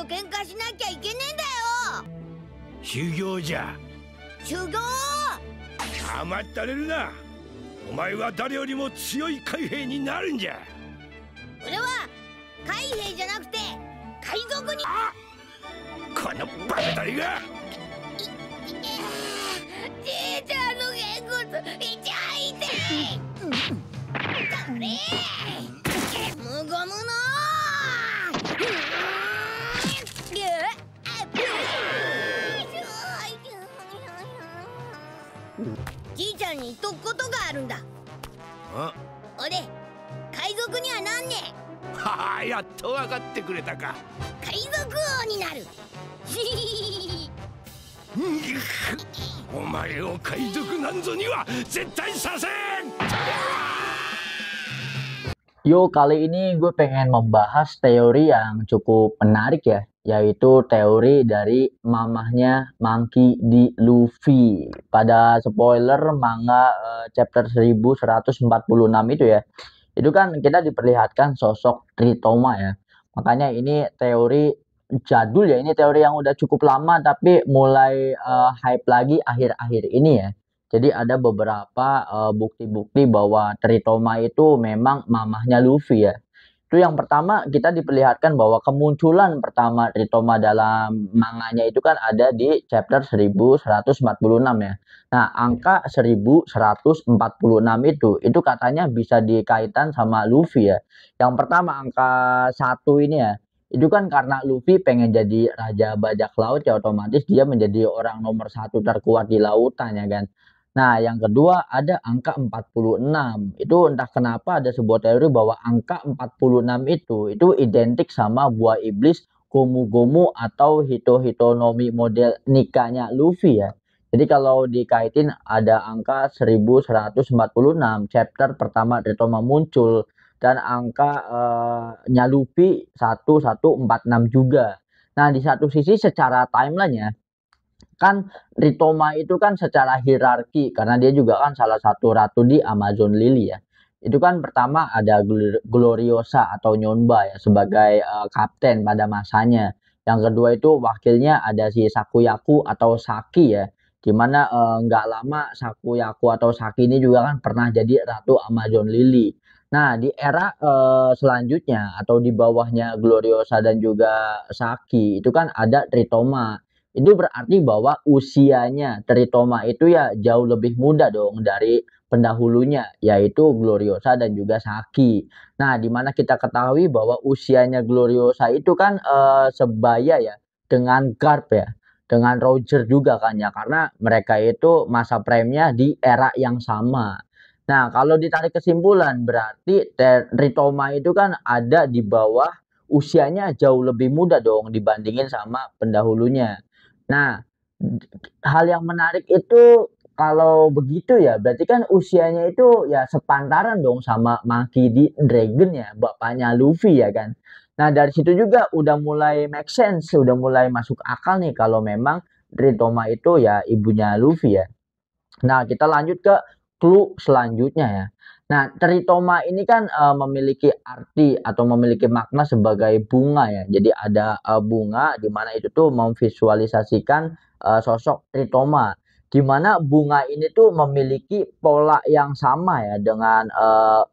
喧嘩しなきゃいけねえんだよ。修行じゃ。修行？甘ったれるな。お前は誰よりも強い海兵になるんじゃ。俺は海兵じゃなくて海賊に。このバカタレが。じいちゃんのげんこつ痛い痛い。それ無ゴムのじいちゃんに言っとくことがあるんだ。俺海賊にはなんねえ。はは、やっと分かってくれたか。海賊王になる。お前を海賊なんぞには絶対させん。Yo, kali ini gue pengen membahas teori yang cukup menarik ya, yaitu teori dari mamahnya Monkey D. Luffy. Pada spoiler manga chapter 1146 itu ya, itu kan kita diperlihatkan sosok Tritoma ya. Makanya ini teori jadul ya, ini teori yang udah cukup lama tapi mulai hype lagi akhir-akhir ini ya. Jadi ada beberapa bukti-bukti bahwa Tritoma itu memang mamahnya Luffy ya. Itu yang pertama, kita diperlihatkan bahwa kemunculan pertama Tritoma dalam manganya itu kan ada di chapter 1146 ya. Nah, angka 1146 itu katanya bisa dikaitan sama Luffy ya. Yang pertama angka 1 ini ya. Itu kan karena Luffy pengen jadi raja bajak laut ya, otomatis dia menjadi orang nomor 1 terkuat di lautan ya kan. Nah, yang kedua ada angka 46. Itu entah kenapa ada sebuah teori bahwa angka 46 itu identik sama buah iblis Gomu Gomu atau Hito Hitonomi model nikahnya Luffy ya. Jadi kalau dikaitin ada angka 1146, chapter pertama Tritoma muncul, dan angka nya Luffy 1146 juga. Nah, di satu sisi secara timeline ya, kan Tritoma itu kan secara hierarki karena dia juga kan salah satu ratu di Amazon Lily ya. Itu kan pertama ada Gloriosa atau Nyonba ya sebagai kapten pada masanya. Yang kedua itu wakilnya ada si Sakuyaku atau Saki ya. Dimana nggak lama Sakuyaku atau Saki ini juga kan pernah jadi ratu Amazon Lily. Nah, di era selanjutnya atau di bawahnya Gloriosa dan juga Saki itu kan ada Tritoma. Itu berarti bahwa usianya Tritoma itu ya jauh lebih muda dong dari pendahulunya, yaitu Gloriosa dan juga Saki. Nah, dimana kita ketahui bahwa usianya Gloriosa itu kan sebaya ya dengan Garp ya, dengan Roger juga kan ya, karena mereka itu masa prime-nya di era yang sama. Nah, kalau ditarik kesimpulan berarti Tritoma itu kan ada di bawah, usianya jauh lebih muda dong dibandingin sama pendahulunya. Nah, hal yang menarik itu kalau begitu ya, berarti kan usianya itu ya sepantaran dong sama Monkey D. Dragon ya, bapaknya Luffy ya kan. Nah, dari situ juga udah mulai make sense, udah mulai masuk akal nih kalau memang Tritoma itu ya ibunya Luffy ya. Nah, kita lanjut ke clue selanjutnya ya. Nah, Tritoma ini kan memiliki arti atau memiliki makna sebagai bunga ya. Jadi ada bunga di mana itu tuh memvisualisasikan sosok Tritoma. Di mana bunga ini tuh memiliki pola yang sama ya dengan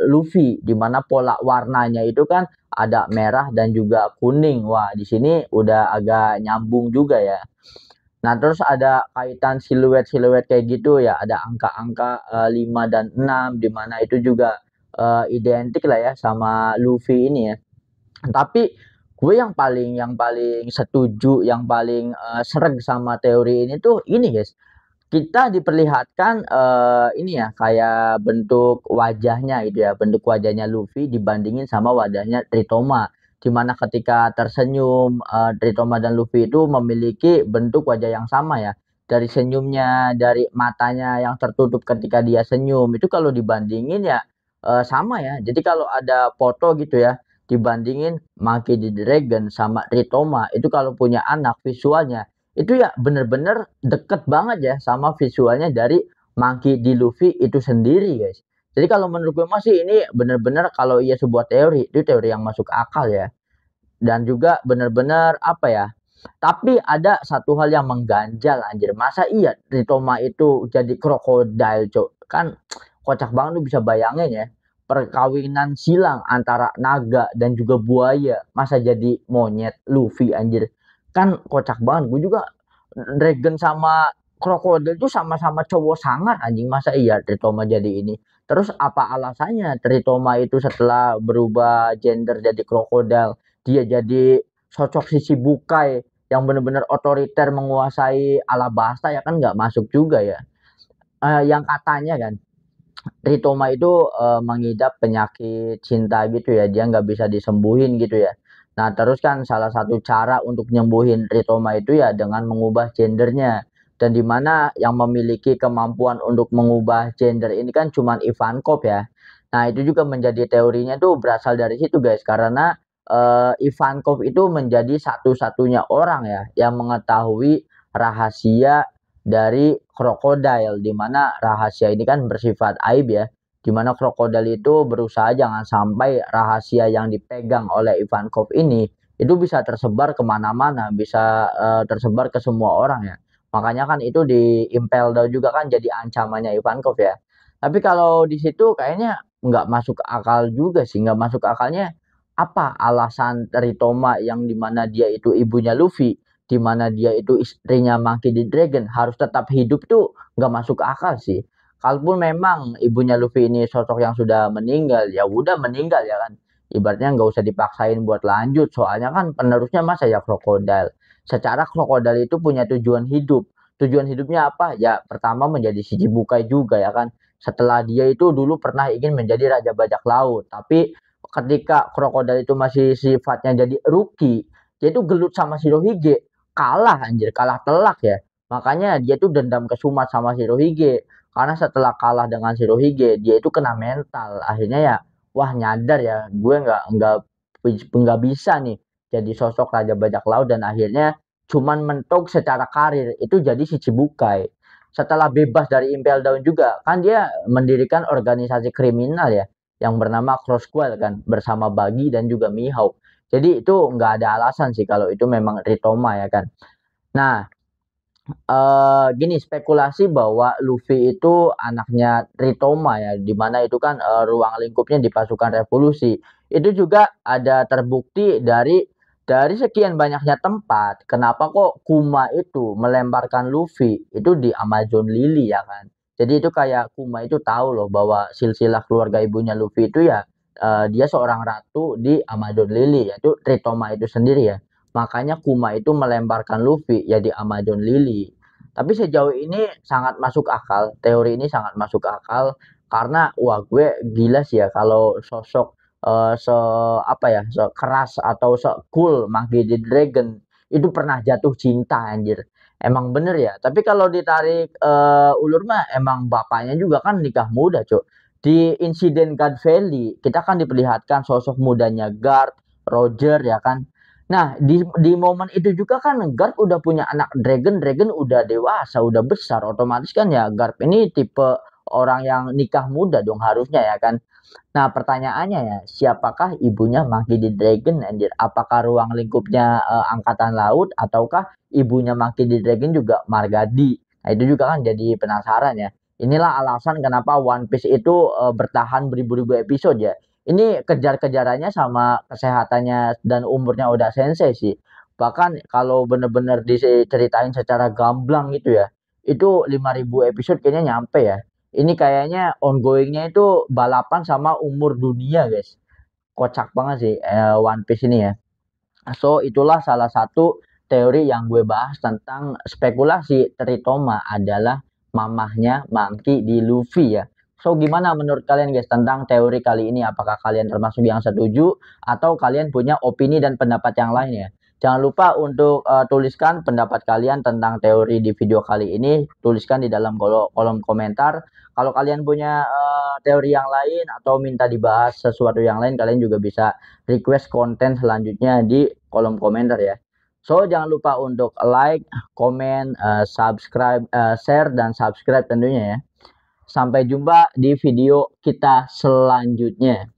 Luffy. Di mana pola warnanya itu kan ada merah dan juga kuning. Wah, di sini udah agak nyambung juga ya. Nah, terus ada kaitan siluet-siluet kayak gitu ya, ada angka-angka 5 dan 6 di mana itu juga identik lah ya sama Luffy ini ya. Tapi gue yang paling setuju, yang paling sreg sama teori ini tuh ini guys. Kita diperlihatkan ini ya kayak bentuk wajahnya gitu ya, bentuk wajahnya Luffy dibandingin sama wajahnya Tritoma. Dimana ketika tersenyum Tritoma dan Luffy itu memiliki bentuk wajah yang sama ya. Dari senyumnya, dari matanya yang tertutup ketika dia senyum itu kalau dibandingin ya sama ya. Jadi kalau ada foto gitu ya, dibandingin Monkey D. Dragon sama Tritoma itu kalau punya anak visualnya itu ya bener-bener deket banget ya sama visualnya dari Monkey D. Luffy itu sendiri guys. Jadi kalau menurut gue masih ini bener-bener kalau iya sebuah teori, itu teori yang masuk akal ya. Dan juga bener-bener apa ya, tapi ada satu hal yang mengganjal anjir. Masa iya Ritoma itu jadi krokodil, Cok? Kan kocak banget, lu bisa bayangin ya. Perkawinan silang antara naga dan juga buaya, masa jadi monyet Luffy anjir. Kan kocak banget. Gue juga Dragon sama krokodil itu sama-sama cowok sangat anjing. Masa iya Tritoma jadi ini? Terus apa alasannya Tritoma itu setelah berubah gender jadi krokodil, dia jadi sosok sisi bukai yang benar-benar otoriter menguasai Alabasta, ya kan nggak masuk juga ya. Yang katanya kan Ritoma itu mengidap penyakit cinta gitu ya, dia nggak bisa disembuhin gitu ya. Nah terus kan salah satu cara untuk nyembuhin Ritoma itu ya dengan mengubah gendernya. Dan dimana yang memiliki kemampuan untuk mengubah gender ini kan cuman Ivankov ya. Nah itu juga menjadi teorinya tuh berasal dari situ guys, karena Ivankov itu menjadi satu-satunya orang ya yang mengetahui rahasia dari krokodil, di mana rahasia ini kan bersifat aib ya, di mana krokodil itu berusaha jangan sampai rahasia yang dipegang oleh Ivankov ini itu bisa tersebar kemana-mana, bisa tersebar ke semua orang ya. Makanya kan itu di Impel Down juga kan jadi ancamannya Ivankov ya. Tapi kalau di situ kayaknya nggak masuk akal juga sih, nggak masuk akalnya apa alasan Ritoma yang dimana dia itu ibunya Luffy, di mana dia itu istrinya Monkey D. Dragon harus tetap hidup tuh nggak masuk akal sih. Kalaupun memang ibunya Luffy ini sosok yang sudah meninggal, ya udah meninggal ya kan. Ibaratnya nggak usah dipaksain buat lanjut, soalnya kan penerusnya masa ya krokodil. Secara krokodil itu punya tujuan hidup. Tujuan hidupnya apa? Ya pertama menjadi Shichibukai juga ya kan. Setelah dia itu dulu pernah ingin menjadi Raja Bajak Laut, tapi ketika krokodil itu masih sifatnya jadi rookie, dia itu gelut sama Shirohige, kalah anjir, kalah telak ya. Makanya dia tuh dendam kesumat sama Shirohige. Karena setelah kalah dengan Shirohige, dia itu kena mental. Akhirnya ya, wah nyadar ya, gue nggak bisa nih jadi sosok Raja Bajak Laut, dan akhirnya cuman mentok secara karir itu jadi Shichibukai. Setelah bebas dari Impel Down juga, kan dia mendirikan organisasi kriminal ya, yang bernama Cross Squad kan, bersama Buggy dan juga Mihawk. Jadi itu nggak ada alasan sih kalau itu memang Ritoma ya kan. Nah, gini, spekulasi bahwa Luffy itu anaknya Ritoma ya, dimana itu kan ruang lingkupnya di pasukan revolusi. Itu juga ada terbukti dari sekian banyaknya tempat. Kenapa kok Kuma itu melemparkan Luffy itu di Amazon Lily ya kan? Jadi itu kayak Kuma itu tahu loh bahwa silsilah keluarga ibunya Luffy itu ya dia seorang ratu di Amazon Lily, yaitu Ritoma itu sendiri ya. Makanya Kuma itu melemparkan Luffy ya di Amazon Lily. Tapi sejauh ini sangat masuk akal, teori ini sangat masuk akal karena wah gue gila sih ya kalau sosok se apa ya, sekeras atau se-cool Monkey D. Dragon itu pernah jatuh cinta anjir. Emang bener ya. Tapi kalau ditarik ulur mah emang bapaknya juga kan nikah muda, Cuk. Di insiden God Valley, kita kan diperlihatkan sosok mudanya Guard, Roger ya kan. Nah, di momen itu juga kan Garp udah punya anak Dragon, Dragon udah dewasa, udah besar, otomatis kan ya Garp ini tipe orang yang nikah muda dong harusnya ya kan. Nah, pertanyaannya ya, siapakah ibunya Monkey D. Dragon anjir? Apakah ruang lingkupnya angkatan laut ataukah ibunya Monkey D. Dragon juga Margadi? Nah, itu juga kan jadi penasaran ya. Inilah alasan kenapa One Piece itu bertahan beribu-ribu episode ya. Ini kejar-kejarannya sama kesehatannya dan umurnya Oda Sensei sih. Bahkan kalau bener-bener diceritain secara gamblang gitu ya, itu 5.000 episode kayaknya nyampe ya. Ini kayaknya ongoingnya itu balapan sama umur dunia guys. Kocak banget sih One Piece ini ya. So itulah salah satu teori yang gue bahas tentang spekulasi Tritoma adalah mamahnya Monkey di Luffy ya. So gimana menurut kalian guys tentang teori kali ini? Apakah kalian termasuk yang setuju atau kalian punya opini dan pendapat yang lain ya? Jangan lupa untuk tuliskan pendapat kalian tentang teori di video kali ini. Tuliskan di dalam kolom komentar. Kalau kalian punya teori yang lain atau minta dibahas sesuatu yang lain, kalian juga bisa request konten selanjutnya di kolom komentar ya. So jangan lupa untuk like, komen, subscribe, share dan subscribe tentunya ya. Sampai jumpa di video kita selanjutnya.